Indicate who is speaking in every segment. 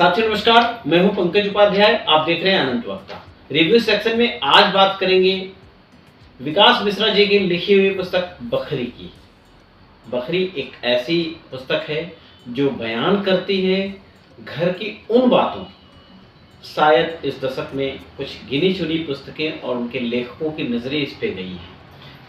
Speaker 1: साथियों नमस्कार, मैं हूं पंकज उपाध्याय। आप देख रहे हैं अनंत वक्ता। रिव्यू सेक्शन में आज बात करेंगे विकास मिश्रा जी की लिखी हुई पुस्तक बखरी की। बखरी एक ऐसी पुस्तक है जो बयान करती है घर की उन बातों की। शायद इस दशक में कुछ गिनी चुनी पुस्तकें और उनके लेखकों की नज़रें इस पे गई हैं।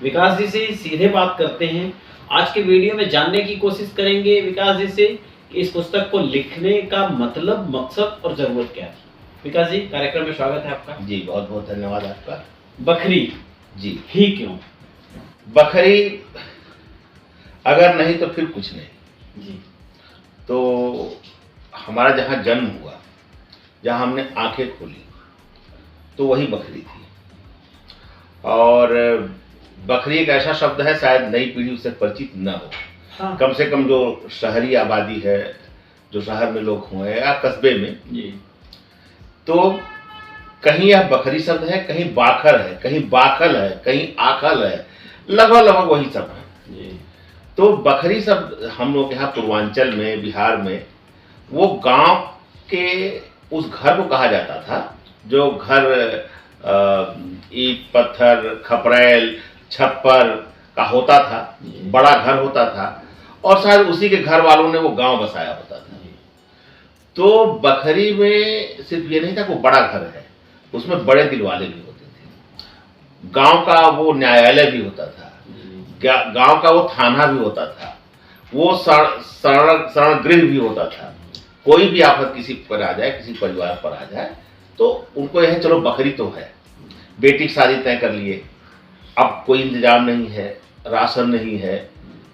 Speaker 1: विकास जी से सीधे बात करते हैं। आज के वीडियो में जानने की कोशिश करेंगे विकास जी से कि इस पुस्तक को लिखने का मतलब, मकसद और ज़रूरत क्या थी। विकास जी, कार्यक्रम में स्वागत है आपका।
Speaker 2: जी, बहुत बहुत धन्यवाद आपका।
Speaker 1: बखरी
Speaker 2: जी,
Speaker 1: ही क्यों?
Speaker 2: बखरी अगर नहीं तो फिर कुछ नहीं।
Speaker 1: जी
Speaker 2: तो हमारा जहाँ जन्म हुआ, जहाँ हमने आंखें खोली, तो वही बखरी थी। और बखरी एक ऐसा शब्द है, शायद नई पीढ़ी उससे परिचित न हो।
Speaker 1: हाँ।
Speaker 2: कम से कम जो शहरी आबादी है, जो शहर में लोग हुए या कस्बे में,
Speaker 1: जी
Speaker 2: तो कहीं यह बखरी शब्द है, कहीं बाखर है, कहीं बाखल है, कहीं आखल है, लगभग वही सब है।
Speaker 1: जी
Speaker 2: तो बखरी शब्द हम लोग यहाँ पूर्वांचल में, बिहार में, वो गांव के उस घर को कहा जाता था जो घर ईंट पत्थर खपरेल छप्पर का होता था, बड़ा घर होता था, और शायद उसी के घर वालों ने वो गांव बसाया होता था। तो बखरी में सिर्फ ये नहीं था कि वो बड़ा घर है, उसमें बड़े दिल वाले भी होते थे। गांव का वो न्यायालय भी होता था, गांव का वो थाना भी होता था, वो शरण गृह भी होता था। कोई भी आफत किसी पर आ जाए, किसी परिवार पर आ जाए, तो उनको यह चलो बखरी तो है, बेटी की शादी तय कर लिए, अब कोई इंतजाम नहीं है, राशन नहीं है,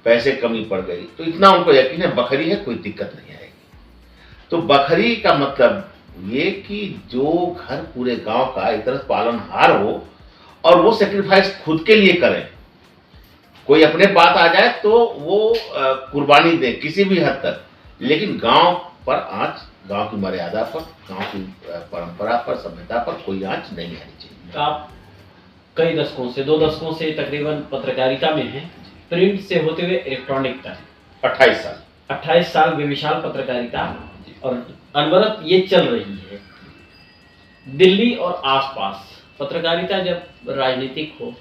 Speaker 2: पैसे कमी पड़ गई, तो इतना उनको यकीन है बखरी है, कोई दिक्कत नहीं आएगी। तो बखरी का मतलब ये कि जो घर पूरे गांव का एक तरह से पालनहार हो और वो सेक्रीफाइस खुद के लिए करें। कोई अपने बात आ जाए तो वो कुर्बानी दे किसी भी हद तक, लेकिन गांव पर आंच, गांव की मर्यादा पर, गांव की परंपरा पर, सभ्यता पर कोई आंच नहीं आनी चाहिए।
Speaker 1: आप कई दशकों से, 2 दशकों से तकरीबन पत्रकारिता में हैं, प्रिंट से होते हुए इलेक्ट्रॉनिक तक 28 साल बेमिसाल पत्रकारिता और अनवरत ये चल रही है। दिल्ली और आसपास पत्रकारिता जब राजनीतिक हो,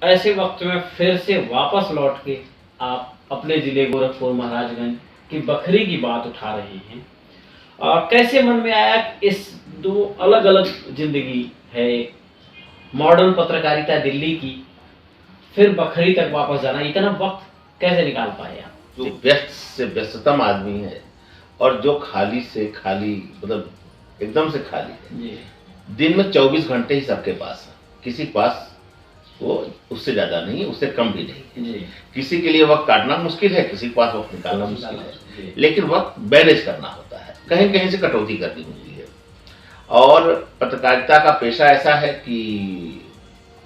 Speaker 1: ऐसे वक्त में फिर से वापस लौट के आप अपने जिले गोरखपुर महाराजगंज की बखरी की बात उठा रहे हैं। कैसे मन में आया कि इस दो अलग अलग जिंदगी है, मॉडर्न पत्रकारिता दिल्ली की, फिर बखरी तक वापस जाना, इतना वक्त कैसे निकाल पाए आप?
Speaker 2: जो व्यस्त से व्यस्ततम आदमी है और जो खाली से खाली, मतलब एकदम से खाली है,
Speaker 1: जी
Speaker 2: दिन में 24 घंटे ही सबके पास है, किसी के पास वो उससे ज्यादा नहीं, उससे कम भी नहीं।
Speaker 1: जी
Speaker 2: किसी के लिए वक्त काटना मुश्किल है, किसी के पास वक्त निकालना मुश्किल है, लेकिन वक्त मैनेज करना होता है, कहीं कहीं से कटौती करनी होती है। और पत्रकारिता का पेशा ऐसा है कि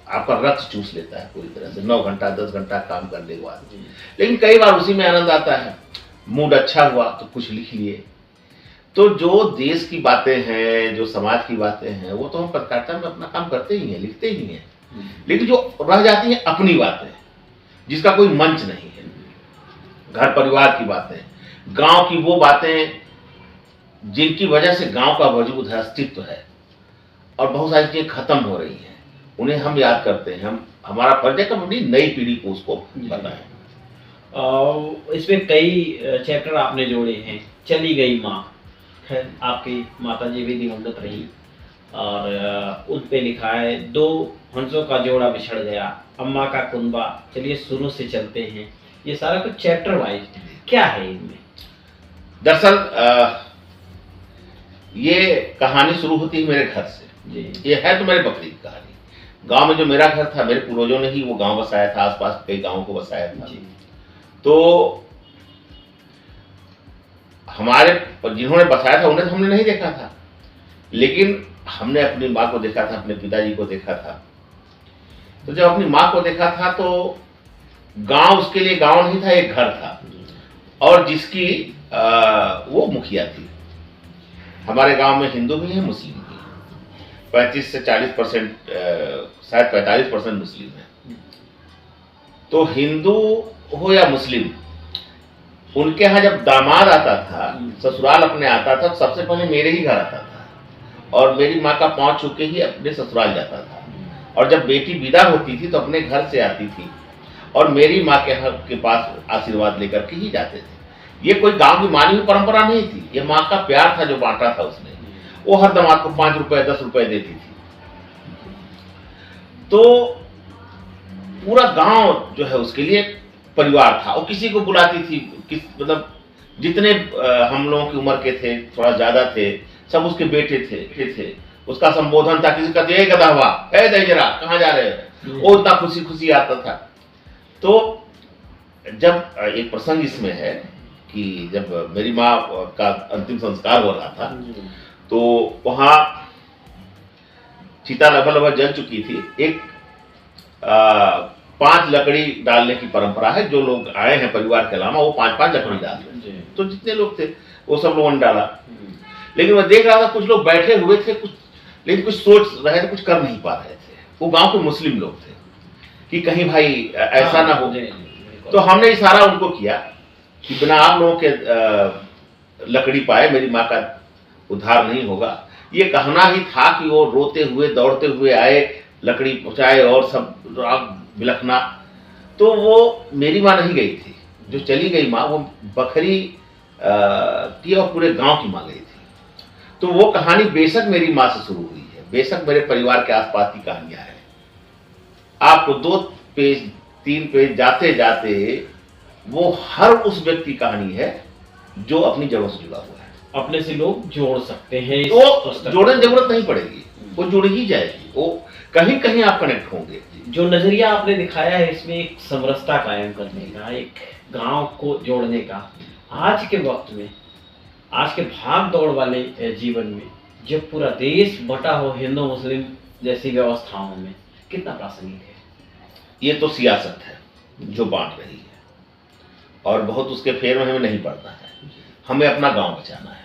Speaker 2: आपका रक्त चूस लेता है पूरी तरह से, 9 घंटा 10 घंटा काम करने के बाद। लेकिन कई बार उसी में आनंद आता है, मूड अच्छा हुआ तो कुछ लिख लिए। तो जो देश की बातें हैं, जो समाज की बातें हैं, वो तो हम पत्रकारिता में अपना काम करते ही हैं, लिखते ही हैं। लेकिन जो रह जाती हैं अपनी बातें, जिसका कोई मंच नहीं है, घर परिवार की बातें, गांव की वो बातें जिनकी वजह से गांव का वजूद है, अस्तित्व है, और बहुत सारी चीजें खत्म हो रही हैं, उन्हें हम याद करते हैं। हमारा फर्ज है कि हम अपनी नई पीढ़ी को उसको बताएं।
Speaker 1: इसमें कई चैप्टर आपने जोड़े हैं। चली गई माँ, खैर आपकी माता जी भी दिवंगत रही, और उन पे लिखा है 2 हंसों का जोड़ा बिछड़ गया, अम्मा का कुनबा, चलिए शुरू से चलते हैं। ये सारा कुछ चैप्टर वाइज क्या है इनमें?
Speaker 2: दरअसल ये कहानी शुरू होती है मेरे घर से।
Speaker 1: जी
Speaker 2: ये है तो मेरे बकरी की कहानी। गांव में जो मेरा घर था, मेरे पूर्वजों ने ही वो गांव बसाया था, आसपास कई गांवों को बसाया था।
Speaker 1: जी
Speaker 2: तो हमारे जिन्होंने बसाया था उन्हें तो हमने नहीं देखा था, लेकिन हमने अपनी माँ को देखा था, अपने पिताजी को देखा था। तो जब अपनी माँ को देखा था तो गांव उसके लिए गांव नहीं था, एक घर था, और जिसकी वो मुखिया थी। हमारे गांव में हिंदू भी है, मुस्लिम भी है, 35 से 40%, शायद 45% मुस्लिम है। तो हिंदू हो या मुस्लिम, उनके यहाँ जब दामाद आता था, ससुराल अपने आता था, तो सबसे पहले मेरे ही घर आता था और मेरी माँ का पाँव छू के ही अपने ससुराल जाता था। और जब बेटी विदा होती थी तो अपने घर से आती थी और मेरी माँ के पास आशीर्वाद लेकर के ही जाते थे। ये कोई गांव की मानी हुई परंपरा नहीं थी, ये माँ का प्यार था जो बांटा था उसने। वो हर दामाद को 5 रुपए 10 रुपए देती थी। तो पूरा गांव जो है उसके लिए परिवार था। वो किसी को बुलाती थी, मतलब जितने हम लोगों की उम्र के थे, थोड़ा ज्यादा थे, सब उसके बेटे थे। उसका संबोधन था, किसी का जय गधा हुआ, ए दहिजरा कहाँ जा रहे हैं, वो इतना खुशी खुशी आता था। तो जब एक प्रसंग इसमें है कि जब मेरी माँ का अंतिम संस्कार हो रहा था तो वहां चिता लगभग जल चुकी थी। एक 5 लकड़ी डालने की परंपरा है, जो लोग आए हैं परिवार के अलावा वो 5-5 लकड़ी डालते हैं। तो जितने लोग थे वो सब लोगों ने डाला। लेकिन मैं देख रहा था कुछ लोग बैठे हुए थे, लेकिन कुछ सोच रहे थे, कुछ कर नहीं पा रहे थे। वो गांव के मुस्लिम लोग थे कि कहीं भाई ऐसा ना हो। तो हमने इशारा उनको किया कि बिना आप लोगों के लकड़ी पाए मेरी माँ का उद्धार नहीं होगा। ये कहना ही था कि वो रोते हुए दौड़ते हुए आए, लकड़ी पहुंचाए और सब राग बिलखना। तो वो मेरी माँ नहीं गई थी, जो चली गई माँ वो बखरी की और पूरे गांव की माँ गई थी। तो वो कहानी बेशक मेरी माँ से शुरू हुई है, बेशक मेरे परिवार के आसपास की कहानियां हैं। आपको 2 पेज 3 पेज जाते जाते वो हर उस व्यक्ति की कहानी है जो अपनी जड़ों से जुड़ा हुआ है।
Speaker 1: अपने से लोग जोड़ सकते हैं,
Speaker 2: तो जोड़ने की जरूरत नहीं पड़ेगी, वो जुड़ ही जाएगी, वो कहीं कहीं आप कनेक्ट होंगे।
Speaker 1: जो नजरिया आपने दिखाया है इसमें एक समरसता कायम करने का, एक गांव को जोड़ने का, आज के वक्त में, आज के भाग दौड़ वाले जीवन में, जब पूरा देश बटा हो हिंदू मुस्लिम जैसी व्यवस्थाओं में, कितना प्रासंगिक है।
Speaker 2: ये तो सियासत है जो बांट रही है और बहुत उसके फेर में हमें नहीं पड़ना है। हमें अपना गांव बचाना है।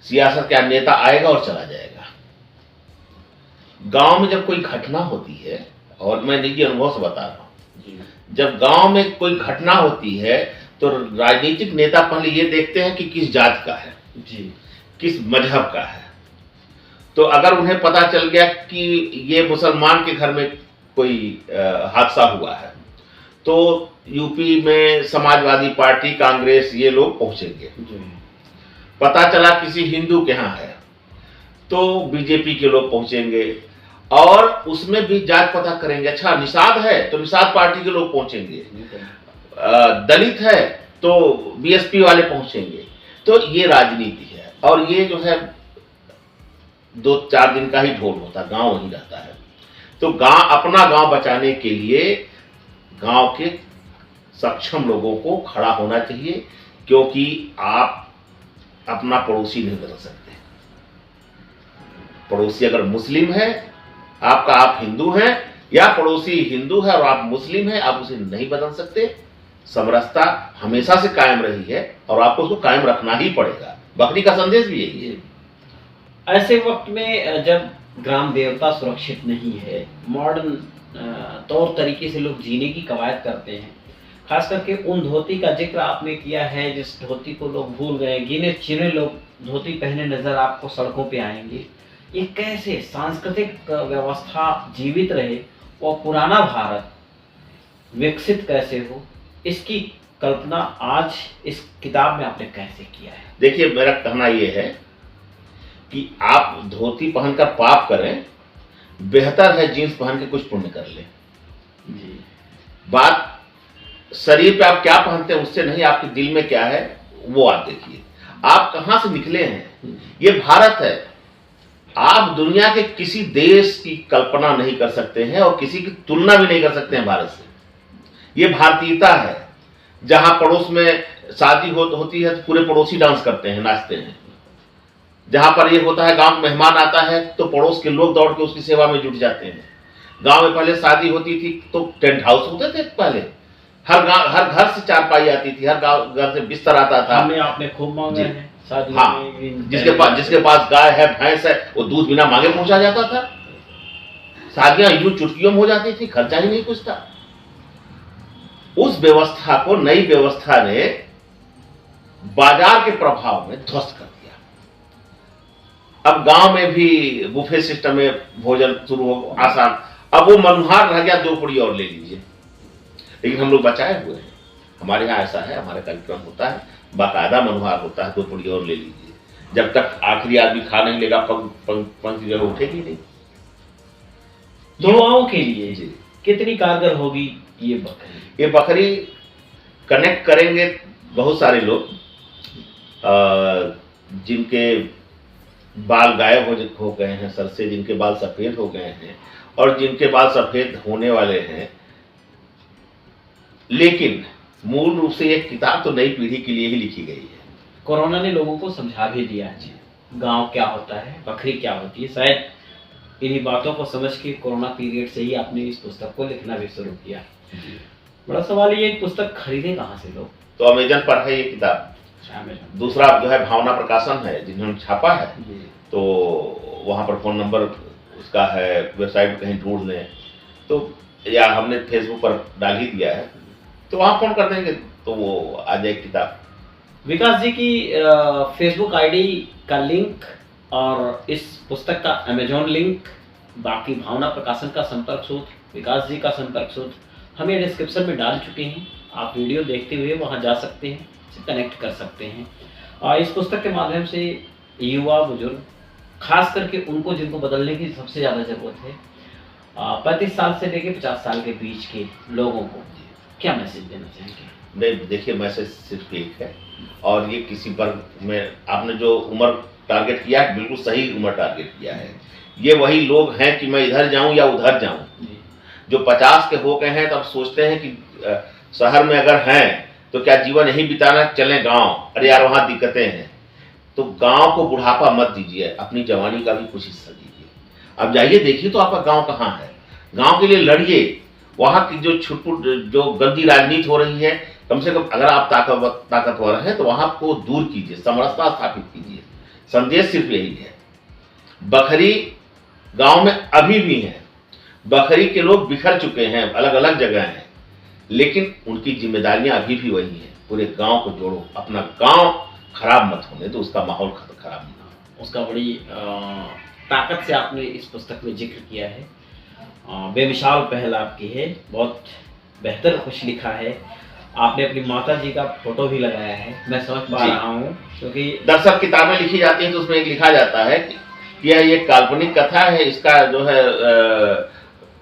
Speaker 2: सियासत का नेता आएगा और चला जाएगा। गांव में जब कोई घटना होती है, और मैं निजी अनुभव से बता रहा हूं, जब गांव में कोई घटना होती है तो राजनीतिक नेता पहले ये देखते हैं कि किस जात का है जी, किस मजहब का है। तो अगर उन्हें पता चल गया कि ये मुसलमान के घर में कोई हादसा हुआ है तो यूपी में समाजवादी पार्टी, कांग्रेस, ये लोग पहुंचेंगे। पता चला किसी हिंदू के यहाँ है तो बीजेपी के लोग पहुंचेंगे और उसमें भी जात पता करेंगे। अच्छा निषाद है तो निषाद पार्टी के लोग पहुंचेंगे, दलित है तो बीएसपी वाले पहुंचेंगे। तो ये राजनीति है और ये जो है 2-4 दिन का ही ढोल होता है, गांव वहीं रहता है। तो अपना गांव बचाने के लिए गांव के सक्षम लोगों को खड़ा होना चाहिए, क्योंकि आप अपना पड़ोसी नहीं बदल सकते। पड़ोसी अगर मुस्लिम है आपका, आप हिंदू हैं, या पड़ोसी हिंदू है और आप मुस्लिम हैं, आप उसे नहीं बदल सकते। समरसता हमेशा से कायम रही है और आपको उसको कायम रखना ही पड़ेगा। बकरी का संदेश भी यही है।
Speaker 1: ऐसे वक्त में जब ग्राम देवता सुरक्षित नहीं है, मॉडर्न तौर तरीके से लोग जीने की कवायद करते हैं, खास करके उन धोती का जिक्र आपने किया है जिस धोती को लोग भूल गए, गिने चुने लोग धोती पहने नजर आपको सड़कों पे आएंगे। ये कैसे सांस्कृतिक व्यवस्था जीवित रहे और पुराना भारत विकसित कैसे हो, इसकी कल्पना आज इस किताब में आपने कैसे किया है।
Speaker 2: देखिए मेरा कहना यह है कि आप धोती पहनकर पाप करें, बेहतर है जींस पहन के कुछ पुण्य कर लें। बात शरीर पे आप क्या पहनते हैं उससे नहीं, आपके दिल में क्या है वो आप देखिए। आप कहां से निकले हैं, ये भारत है। आप दुनिया के किसी देश की कल्पना नहीं कर सकते हैं और किसी की तुलना भी नहीं कर सकते हैं भारत से। ये भारतीयता है। जहां पड़ोस में शादी होती है तो पूरे पड़ोसी डांस करते हैं, नाचते हैं। जहां पर ये होता है गांव में मेहमान आता है तो पड़ोस के लोग दौड़ के उसकी सेवा में जुट जाते हैं। गांव में पहले शादी होती थी तो टेंट हाउस होते थे पहले, हर घर से चारपाई आती थी, हर घर से बिस्तर आता था।
Speaker 1: आपने खूब मांगे हैं शादी
Speaker 2: में, जिसके पास गाय है भैंस है वो दूध बिना मांगे पहुंचा जाता था। शादियां यूं चुटकियों में हो जाती थी, खर्चा ही नहीं कुछ था। उस व्यवस्था को नई व्यवस्था ने बाजार के प्रभाव में ध्वस्त कर दिया। अब गांव में भी बुफे सिस्टम में भोजन शुरू हो आसान। अब वो मनुहार रह गया, 2 पूड़ी और ले लीजिए। लेकिन हम लोग बचाए हुए हैं, हमारे यहाँ ऐसा है, हमारा कार्यक्रम होता है, बाकायदा मनुहार होता है, 2 पूड़ी और ले लीजिए। जब तक आखिरी आदमी खा नहीं लेगा पंक्ति जगह उठेगी नहीं।
Speaker 1: युवाओं के लिए कितनी कारगर होगी ये बकरी?
Speaker 2: ये बकरी कनेक्ट करेंगे बहुत सारे लोग जिनके बाल गायब हो गए हैं सर से, जिनके बाल सफेद हो गए हैं और जिनके बाल सफेद होने वाले हैं। लेकिन मूल रूप से ये किताब तो नई पीढ़ी के लिए ही लिखी गई है।
Speaker 1: कोरोना ने लोगों को समझा भी दिया है गांव क्या होता है, बकरी क्या होती है। शायद इन्हीं बातों को समझ के कोरोना पीरियड से ही आपने इस पुस्तक को लिखना भी शुरू किया। बड़ा सवाल ये, एक पुस्तक खरीदे कहाँ से लोग?
Speaker 2: तो अमेजन पर है ये किताब। दूसरा जो है भावना प्रकाशन है, जिन्होंने छापा है, तो वहाँ पर फोन नंबर उसका है, वेबसाइट कहीं ढूंढ लें तो, या हमने फेसबुक पर डाल ही दिया है, तो वहाँ फोन कर देंगे तो वो आ जाएगी किताब।
Speaker 1: विकास जी की फेसबुक आईडी का लिंक और इस पुस्तक का अमेजॉन लिंक, बाकी भावना प्रकाशन का संपर्क सूत्र, विकास जी का संपर्क सूत्र हम ये डिस्क्रिप्शन में डाल चुके हैं। आप वीडियो देखते हुए वहाँ जा सकते हैं, कनेक्ट कर सकते हैं। इस पुस्तक के माध्यम से युवा बुजुर्ग, खास करके उनको जिनको बदलने की सबसे ज़्यादा ज़रूरत है, 35 साल से लेकर 50 साल के बीच के लोगों को क्या मैसेज देना चाहेंगे?
Speaker 2: नहीं, देखिए मैसेज सिर्फ एक है, और ये किसी वर्ग में आपने जो उम्र टारगेट किया है, बिल्कुल सही उम्र टारगेट किया है। ये वही लोग हैं कि मैं इधर जाऊं या उधर जाऊं, जो 50 के हो गए हैं तब सोचते हैं कि शहर में अगर हैं तो क्या जीवन यही बिताना, चलें गांव, अरे यार वहाँ दिक्कतें हैं। तो गांव को बुढ़ापा मत दीजिए, अपनी जवानी का भी कुछ हिस्सा दीजिए। अब जाइए देखिए तो आपका गांव कहाँ है, गांव के लिए लड़िए। वहाँ की जो छुटपुट जो गंदी राजनीति हो रही है, कम से कम अगर आप ताकतवर हैं तो वहाँ को दूर कीजिए, समरसता स्थापित कीजिए। संदेश सिर्फ यही है। बखरी गांव में अभी भी है, बखरी के लोग बिखर चुके हैं, अलग अलग जगह हैं, लेकिन उनकी जिम्मेदारियां अभी भी वही हैं। पूरे गांव को जोड़ो, अपना गांव खराब मत होने तो, उसका माहौल खराब नहीं हो।
Speaker 1: उसका बड़ी ताकत से आपने इस पुस्तक में जिक्र किया है। बेमिसाल पहल आपकी है, बहुत बेहतर कुछ लिखा है। आपने अपनी माता जी का फोटो भी लगाया है, मैं समझ पा रहा हूँ, क्योंकि
Speaker 2: दरअसल किताबें लिखी जाती हैं तो उसमें एक लिखा जाता है कि यह एक काल्पनिक कथा है, इसका जो है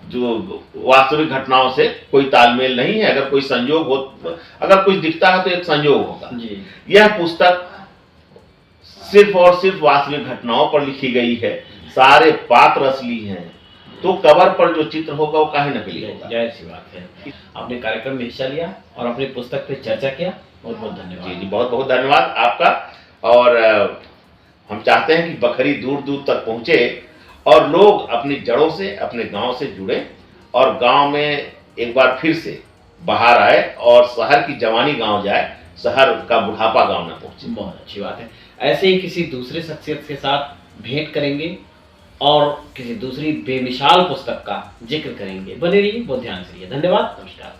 Speaker 2: जो वास्तविक घटनाओं से कोई तालमेल नहीं है। अगर कोई संयोग हो, अगर कुछ दिखता है तो एक संयोग होगा। यह पुस्तक सिर्फ और सिर्फ वास्तविक घटनाओं पर लिखी गई है, सारे पात्र असली हैं, तो कवर पर जो चित्र होगा वो काहे नकली होगा।
Speaker 1: जाहिर सी बात है। आपने कार्यक्रम में हिस्सा लिया और अपनी पुस्तक पे चर्चा किया, बहुत बहुत धन्यवाद।
Speaker 2: जी, बहुत बहुत धन्यवाद आपका। और हम चाहते हैं कि बखरी दूर दूर तक पहुंचे और लोग अपनी जड़ों से, अपने गांव से जुड़े और गांव में एक बार फिर से बाहर आए और शहर की जवानी गांव जाए, शहर का बुढ़ापा गांव में पहुंचे।
Speaker 1: बहुत अच्छी बात है। ऐसे ही किसी दूसरे शख्सियत के साथ भेंट करेंगे और किसी दूसरी बेमिसाल पुस्तक का जिक्र करेंगे। बने रहिए, बहुत ध्यान से रहिए। धन्यवाद, नमस्कार।